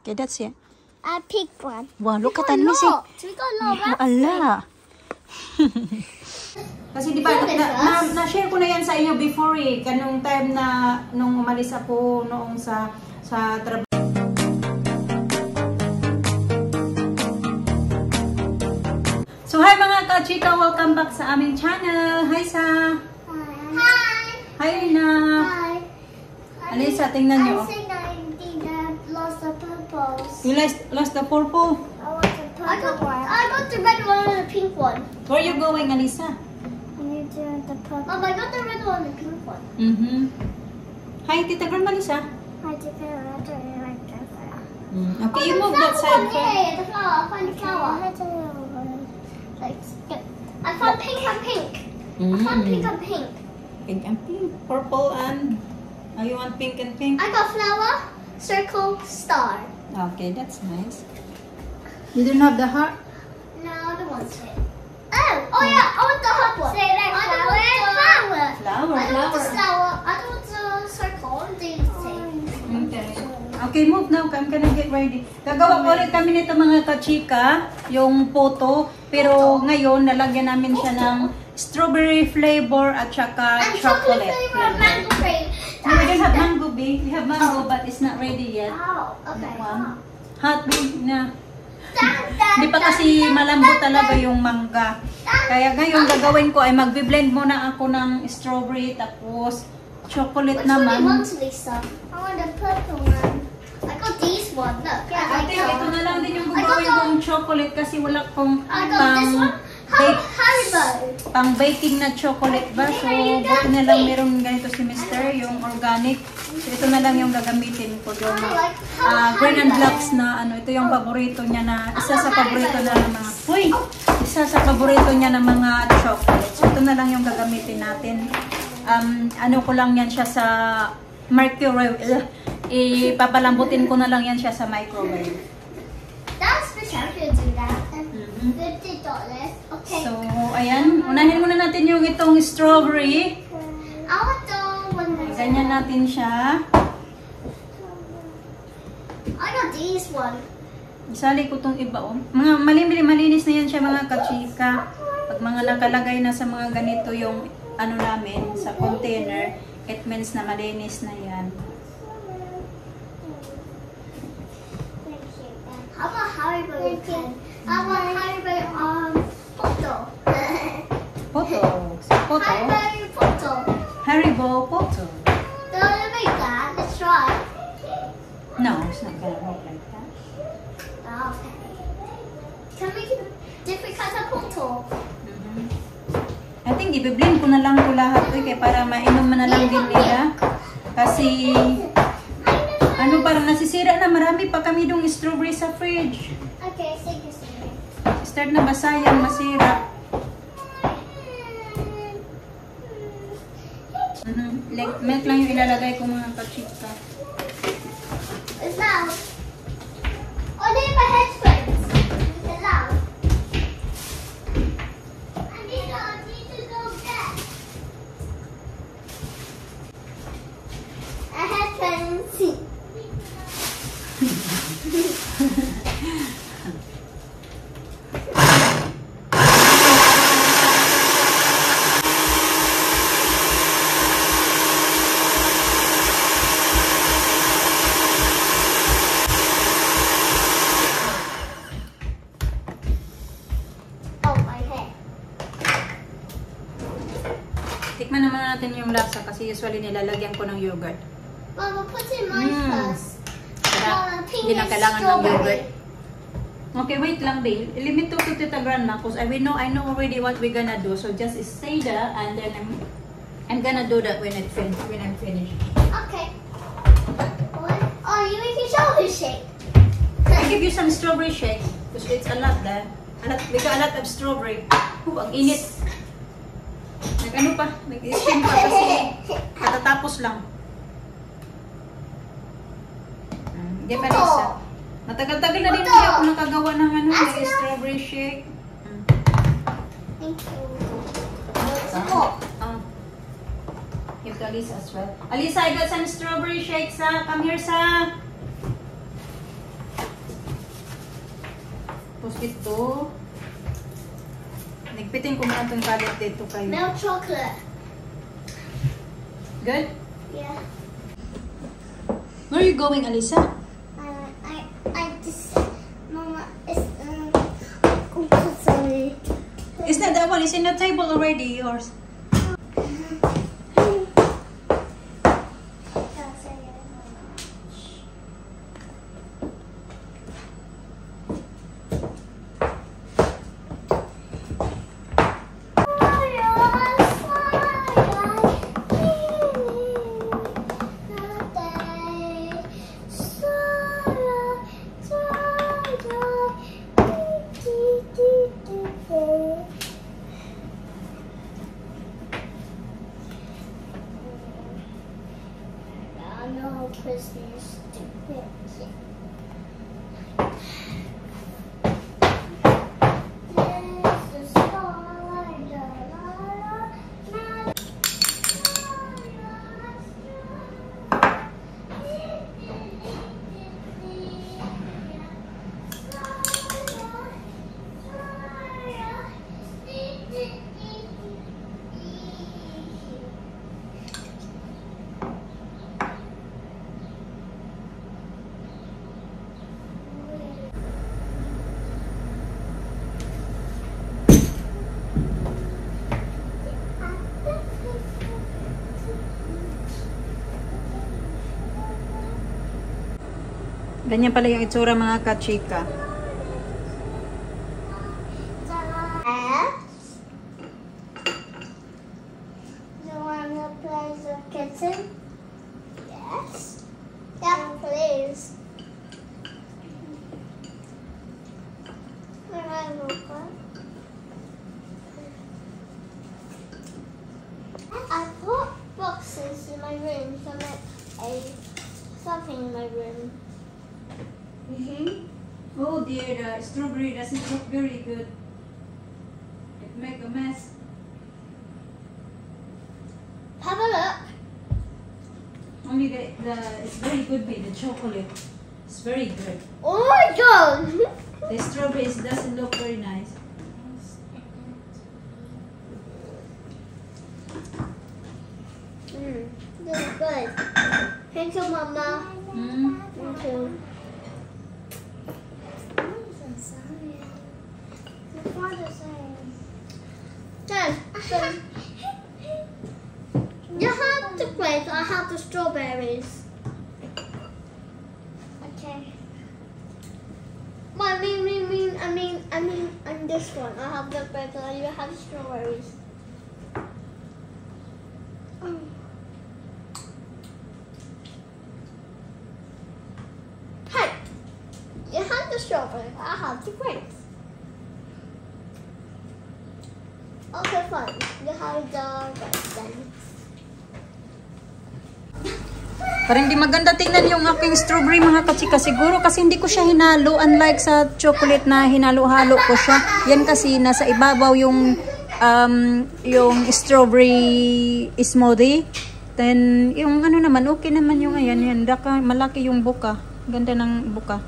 Okay, that's it. I picked one. Wow, look at that, Missy. We got a lot. Ala. Kasi di ba, na-share ko na yan sa inyo before eh. Kanong time na, nung umalis ako noong sa trabaho. So, hi mga ka-chika! Welcome back sa aming channel. Hi, Sa! Hi! Hi, Lina! Hi! Alisa, tingnan nyo. I think I lost the purples. You lost the purple? I want the purple one. I got the red one and the pink one. Where are you going, Alisa? You do the purple. Mom, I got the red one and the pink one. Hi, Tita Grandma, Alisa. I did the red one and like the flower. Okay, you move that side. Hey, the flower. I found the flower. I found pink and pink. I found pink and pink. Pink and pink. Purple and... Oh, you want pink and pink? I got flower, circle, star. Okay, that's nice. You didn't have the heart? No, I don't want it. Oh yeah, I want the heart one. Say that flower. Flower. I don't want the flower. I don't want the circle. I want the same. Okay. Okay, move now. I'm gonna get ready. Gagawa ko ulit kami nito mga kachika, yung photo. Pero ngayon, nalagyan namin siya ng strawberry flavor at saka chocolate flavor and mango flavor. No, we don't have mango, babe. We have mango, but it's not ready yet. Oh, okay. Hot, babe, na. Hindi pa kasi malambot talaga yung mangga. Kaya ngayon, gagawin ko ay magbi-blend muna ako ng strawberry, tapos chocolate naman. Which one do you want, Lisa? I want the purple one. I got these one. Look. I think ito na lang din yung gagawin kong chocolate kasi wala kong pang baking na chocolate ba. So, buti na lang meron ganito si Mr. yung organic. So, ito na lang yung gagamitin ko doon. Green and Blacks na ano, ito yung paborito niya na, isa sa paborito na ng mga, isa sa paborito niya ng mga chocolate. So, ito na lang yung gagamitin natin. Ano ko lang yan siya sa microwave. Ipapalambutin ko na lang yan siya sa microwave. That's the champion do that. $50. Okay. So, ayan. Unahin muna natin yung itong strawberry. I want the one that's... Ganyan natin siya. I got these one. Isali ko itong iba. Oh. Mga malinis na yan siya mga kachika. Pag mga nakalagay na sa mga ganito yung ano namin sa container, it means na malinis na yan. How about Haribo? How about Haribo photo? Photo. Photo. Haribo photo. Haribo photo. Don't make that. Let's try. No, it's not gonna work like that. Okay. Can we make different kinds of photo? I think i-blend ko na lang ko lahat kaya para mainom na lang din nila. Kasi ano, parang nasisira na. Marami pa kami dong strawberry sa fridge. Okay, sige. Start na basayang masira. Milk lang yung ilalagay ko mga kachika. It's loud. Oh, they have my headphones. It's loud. I need to go get a headphones. Tikman naman natin yung lasa kasi usually nilalagyan ko ng yogurt. Mama, put in mine first. Hindi na kailangan ng yogurt. Okay, wait lang, babe. Limit to Tita Grandma because I know already what we're gonna do. So just say that and then I'm gonna do that when I'm finished. Okay. Oh, you making strawberry shake? I'll give you some strawberry shake because it's a lot there. We got a lot of strawberry. Ang init. Nag-ano pa? Nag-steam pa kasi katatapos lang. Hindi pa Lisa. Matagal-tagal na din hindi ako nakagawa ng ano, ng strawberry shake. Thank you. Give to Alisa as well. Alisa, I got some strawberry shakes. Come here, Sa. Ito. Nagpitin ko na itong kalit dito kayo. Milk chocolate. Good? Yeah. Where are you going, Alisa? I just, Mama, it's, sorry. Is not that one? It's in the table already, yours. Christmas to pick. Ganyan pala yung itsura mga kachika. You want to play the kitten? Yes. Yeah, please. I put boxes in my room to make something in my room. Oh dear, the strawberry doesn't look very good. It make a mess. Have a look. Only it's very good with the chocolate. It's very good. Oh my god! The strawberries doesn't look very nice. This is good. Thank you, Mama. Thank you. Dad, you have the grapes, I have the strawberries. Okay. Well, I mean this one. I have the grapes and you have strawberries. Hey, you have the strawberries, I have the grapes. Okay, fine. You have the grapes then. Parang hindi maganda tingnan yung aking strawberry mga kachika siguro kasi hindi ko siya hinalo unlike sa chocolate na hinalo-halo ko siya. Yan kasi nasa ibabaw yung strawberry smoothie. Then yung ano naman okay naman yung ayan yan. Malaki yung buka. Ganda ng buka.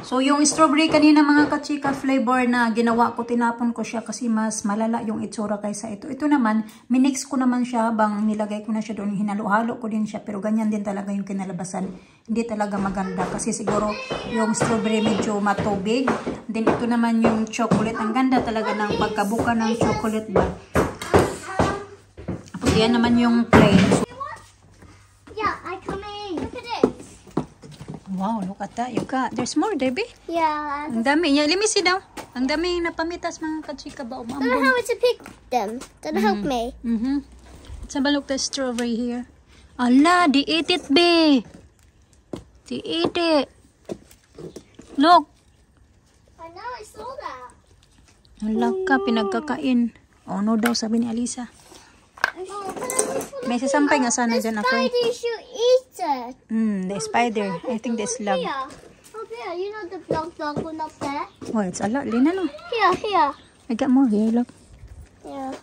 So yung strawberry kanina mga kachika flavor na ginawa ko, tinapon ko siya kasi mas malala yung itsura kaysa ito. Ito naman, minix ko naman siya bang nilagay ko na siya doon, hinalo-halo ko din siya pero ganyan din talaga yung kinalabasan. Hindi talaga maganda kasi siguro yung strawberry medyo matubig. Then ito naman yung chocolate, ang ganda talaga ng pagkabuka ng chocolate ba. Tapos yan naman yung plain. Yeah, I come in. Look at it. Wow, look at that. There's more, Debbie. Yeah. Ang dami. Yeah, let me see daw. Ang dami napamitas mga kachika ba. Don't know how to pick them. Don't help me. Let's have a look at the strawberry here. Ala, di eat it, be. Di eat it. Look. I know, I saw that. Ala ka, pinagkakain. Oh no daw, sabi ni Alisa. May sasampay nga sana dyan ako. The spider should eat it. The spider. I think that's love. Here. Up here. You know the black one up there? Oh, it's a lot, Lina, no? Here. I got more here, look. Yeah.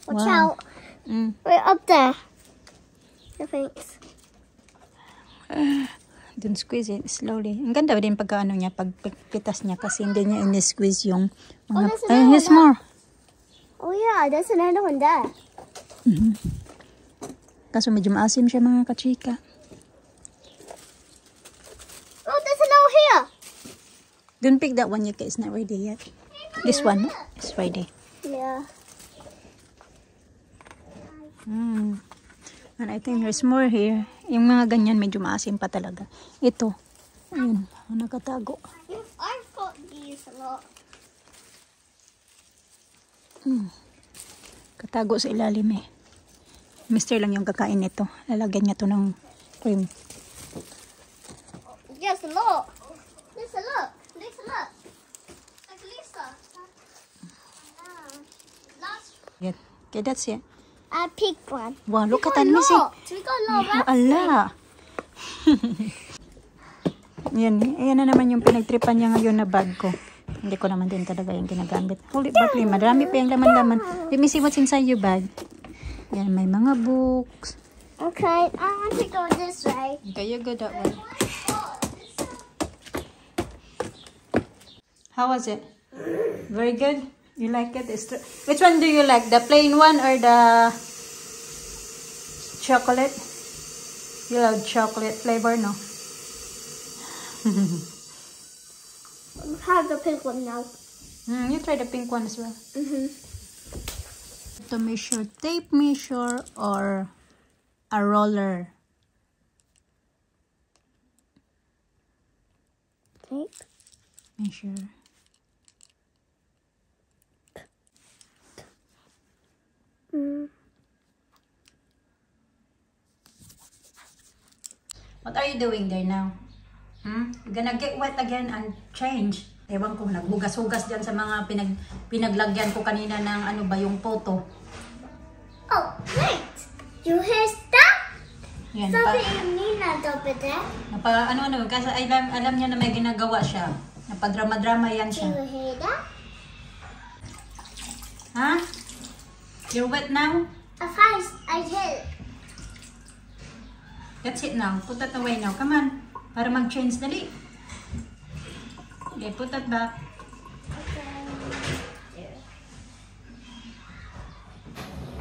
Watch Wow. out. Wait, up there. I think. Don't squeeze it slowly. Ang ganda din pagka ano niya, pagpitas niya kasi hindi niya in-squeeze yung mga... there's Ay, another here's one more. Oh yeah, there's another one there. Kaso medyo maasim siya mga kachika. Oh, there's another here. Don't pick that one yet, it's not ready yet. This one is ready. Yeah. And I think there's more here. Yung mga ganyan medyo maasim pa talaga. Ito. Ayun, nakatago. I've got these a lot. Katago sa ilalim eh. Mister lang yung kakain nito. Lalagyan niya to ng cream. Yes, a lot. Lisa, look. Lisa, look. Like Lisa. Last. Yeah. Okay, that's it. I picked one. Wow, look at that, We got a Missy. lot. We got a lot of Ala. Yan, ayan na naman yung pinagtripan niya ngayon na bag ko. Hindi ko naman din talaga yung ginagamit. Hold it back, marami pa yung laman-laman. Let me see what's inside your bag. Yan, may mga books. Okay, I want to go this way. Okay, you go that way. How was it? Very good? You like it? Which one do you like? The plain one or the chocolate? You love chocolate flavor, no? Have the pink one now. You try the pink one as well. Mm-hmm. To measure, tape measure or a roller? Tape measure. What are you doing there now? You're gonna get wet again and change. Ewan ko, naghugas-hugas dyan sa mga pinaglagyan ko kanina ng ano ba yung photo. Oh, wait! You hear that? Yan, Something you mean that over there? ano, kasi alam niya na may ginagawa siya. Napadrama-drama yan Do siya. you hear that? Ha? You're wet now? I hear it. That's it now. Put that away now. Come on. Para mag-change. Dali. Okay, put that back.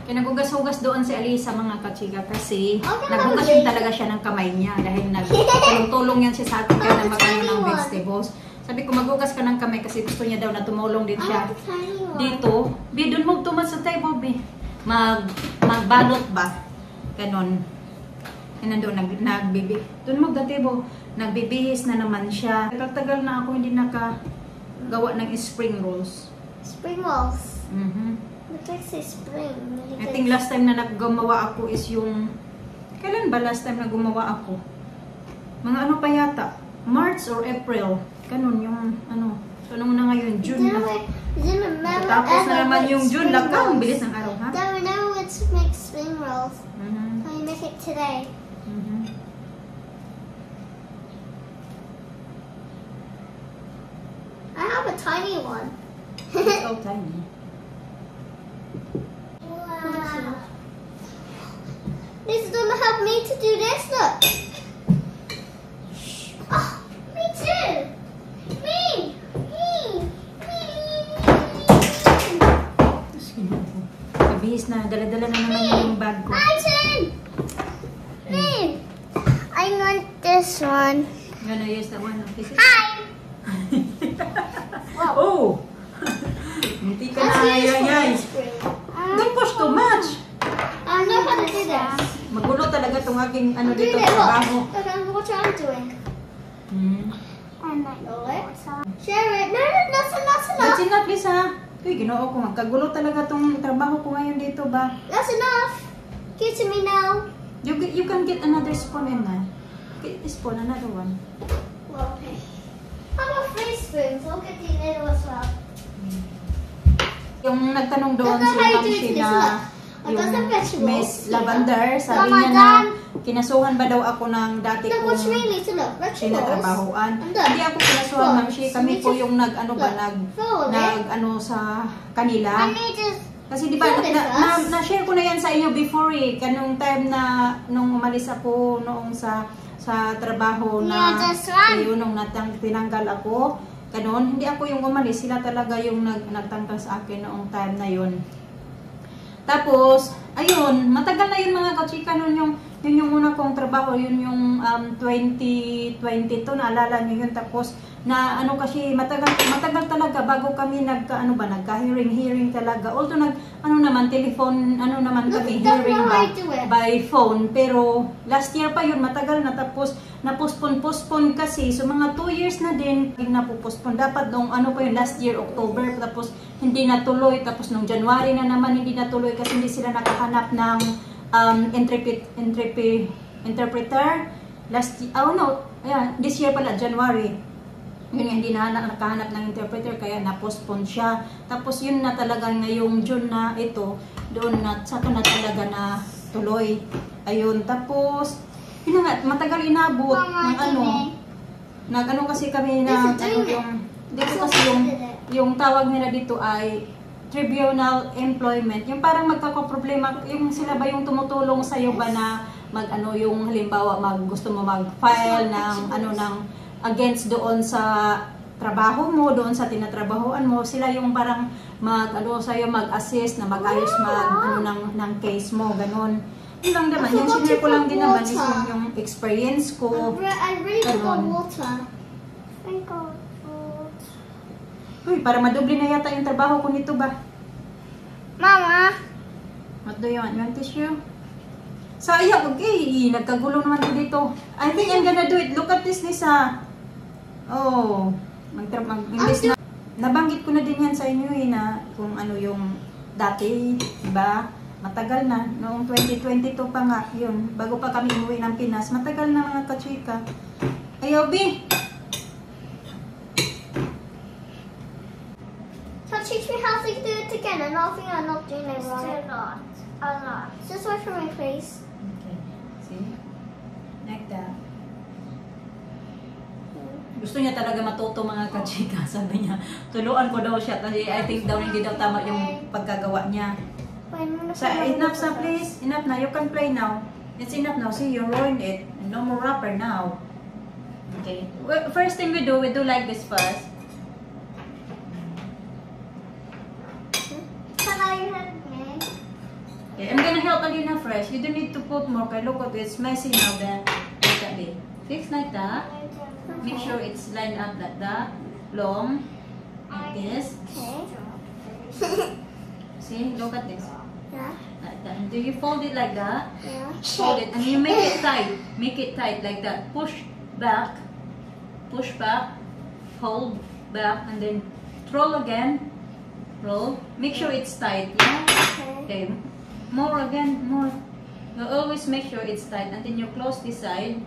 Kaya nagugas-hugas doon si Alisa mga kachika kasi naghugas yun talaga siya ng kamay niya dahil nagtulong-tulong yan siya sa akin kaya na mag-ano ng vegetables. Sabi ko maghugas ka ng kamay kasi gusto niya daw na tumulong din siya. Dito, Bi, doon mo tumas sa table, Bi. Magbalot ba? Ganon. Yan doon, nagbibi. Doon mo the table. Nagbibihis na naman siya. Tagal na ako hindi nakagawa ng spring rolls. Spring rolls. Looks like say spring. I think last time na naggumawa ako is yung... Kailan ba last time na gumawa ako? Mga ano pa yata? March or April. Ganun yung ano. So, ano na ngayon? June na. Tapos na naman yung June. Laka, ang bilis ng araw, ha? Then we know how to make spring rolls. Can we make it today? I have a tiny one. It's so tiny. Wow. This is gonna help me to do this. Look. Oh, me too. Me. Bihis na. Dala-dala na naman yung bag ko. My turn. Me. I want this one. I'm gonna use that one. Hi. Oh! Hindi ka na ayayay. Don't push too much. I know how to do this. Magulo talaga itong aking ano Do dito it. trabaho. Look, watch what I'm doing. I might know it. Share it. No, that's enough. That's enough, Lisa. Uy, ginoo ko. Magkagulo talaga itong trabaho ko ngayon dito ba? That's enough. Give it to me now. You can get another spoon in there. Get a spoon, another one. Well, okay. How about 3 spoons? I'll get the little as well. Yung nagtanong doon Look si how you Ma'am do Sheena, this. Look, yung some vegetables. Miss Lavender, sabi Mama, niya na Dan. kinasuhan ba daw ako ng dati Look, watch me, kong Lisa. Look, vegetables. sinatrabahuan. And look. Hindi ako kinasuhan, Look. Ma'am She. Kami po yung nag sa kanila. I need to... Kasi di ba, na-share ko na yan sa inyo before eh. Kanong time na, nung umalis ako noong sa sa trabaho Yeah, na this one. yun nung tinanggal ako. Ganon, hindi ako yung umalis, sila talaga yung nagtanggal sa akin noong time na yun. Tapos, ayun, matagal na yun mga kachika, yun yung una kong trabaho, yun yung 2022, naalala nyo yun. Tapos, na ano kasi, matagal talaga bago kami nagka-hearing talaga. Although telephone, kami, hearing by phone. Pero, last year pa yun, matagal na. Tapos, na-postpone kasi. So, mga 2 years na din, na-postpone. Dapat nung, last year, October. Tapos, hindi natuloy. Tapos, nung January na naman, hindi natuloy kasi hindi sila nakahanap ng interpreter. This year pala, January. Yun hindi na nakahanap ng interpreter kaya na-postpone siya. Tapos yun na talaga ngayong June na ito, doon na saka na talaga na tuloy. Ayun, tapos yun nga, matagal inabot ng kasi kami na dito kasi yung tawag nila dito ay tribunal employment. Yung parang magkakaproblema, yung sila ba yung tumutulong sa iyo ba na yung halimbawa gusto mo mag-file ng against doon sa trabaho mo, doon sa tinatrabahoan mo, sila yung parang mag-assist na mag-ayos ng case mo, ganun. Yun lang naman, yung sinare ko lang din naman is yung experience ko. I really forgot water. Uy, para madubli na yata yung trabaho ko nito ba? Mama! What do you want? You want tissue? Sayang, okay. Nagkagulo naman dito. I think I'm gonna do it. Look at this, Nisa. Oh, mag-English na. Nabanggit ko na din yan sa inyo na kung ano yung dati, diba? Matagal na. Noong 2022 pa nga, yun. Bago pa kami umuwi ng Pinas. Matagal na mga kachika. Ayaw, B. So teach me how to do it again. And I think I'm not doing it right. A lot. Just wait for me, please. Okay. See? Like that. Gusto niya talaga matuto mga kachika. Sabi niya, tuluan ko daw siya. Kasi I think daw hindi daw tama yung pagkagawa niya. Enough sa please. Enough na. You can play now. It's enough now. See, you ruined it. No more wrapper now. Okay. First thing we do like this first. Can I help me? Okay, I'm gonna help again na fresh. You don't need to put more. Okay, look at it. It's messy now then. Look at it. Fix like that. Make sure it's lined up like that. Long. Like this. Okay. See, look at this. Yeah. Like that. Do you fold it like that? Yeah. Fold it. And you make it tight. Make it tight like that. Push back. Push back. Hold back. And then roll again. Roll. Make sure it's tight. Yeah? Okay. Okay. More again. More. You always make sure it's tight. And then you close this side.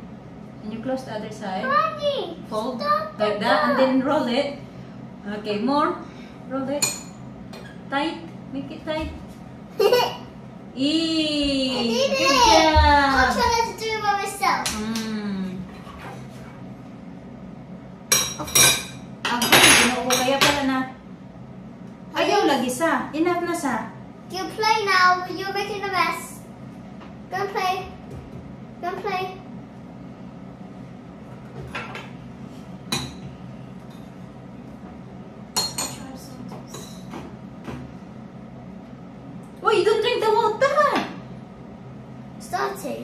And you close the other side. Honey, Fold stop like that. And then roll it. Okay. More. Roll it. Tight. Make it tight. Eee! Good I'll job! try to do it by myself. Ako, ginoo kaya pala na. Ayaw lagi sa. Enough na sa. You play now. You're making a mess. Go and play. Go and play. Uy, don't drink the water! Starting.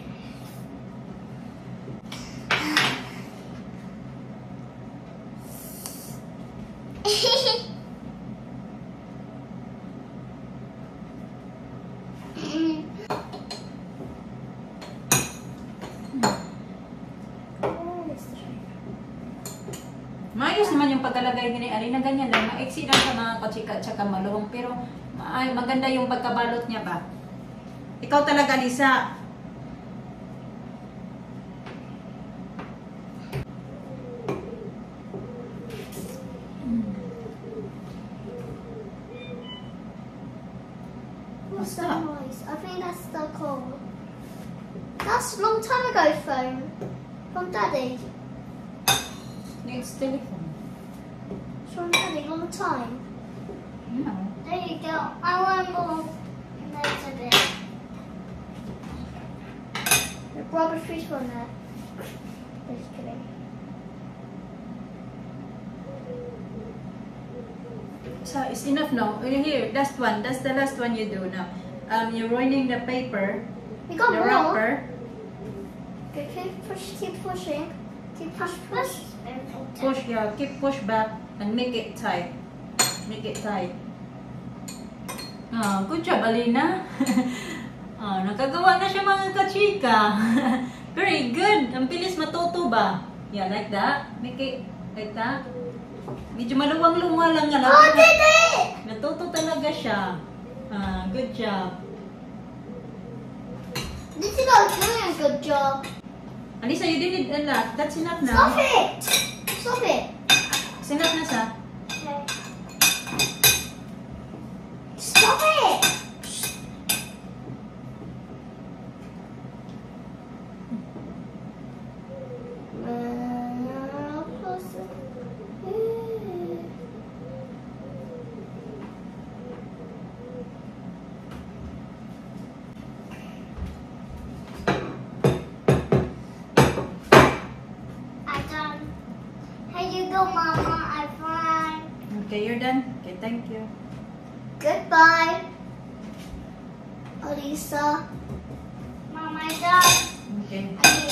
Maayos naman yung pagkalagay ni Ali na ganyan lang. Maiksi lang sa mga kachika at saka maluhong. Pero maganda yung pagkabalot niya ba? Ikaw talaga, Lisa. What's that noise? I think that's the call. That's a long time ago phone. From Daddy. It's telephone. It's from Daddy, long time. No. There you go. I want more. There's a bit. The rubber fish on there. Just kidding. So it's enough now. Here, last one. That's the last one you do now. You're rolling the paper, We got the more. wrapper. Okay, keep pushing. Keep push. Push, yeah, keep push back and make it tight. Make it tight. Oh, good job, Alina. Oh, nakagawa na siya mga kachika. Very good. Ang bilis matuto ba? Yeah, like that. Make it like that. Medyo maluwang-luwa lang nga. Oh, did it! Natuto talaga siya. Good job. This is not doing a good job. Alisa, you did it a lot. That's enough Stop now. it! Stop it! It's enough na sa. Okay. Stop it! I'm done. Here you go, Mama. I'm fine. Okay, you're done. Okay, thank you. Goodbye, Alisa. Mama, I'm done. Okay. I mean,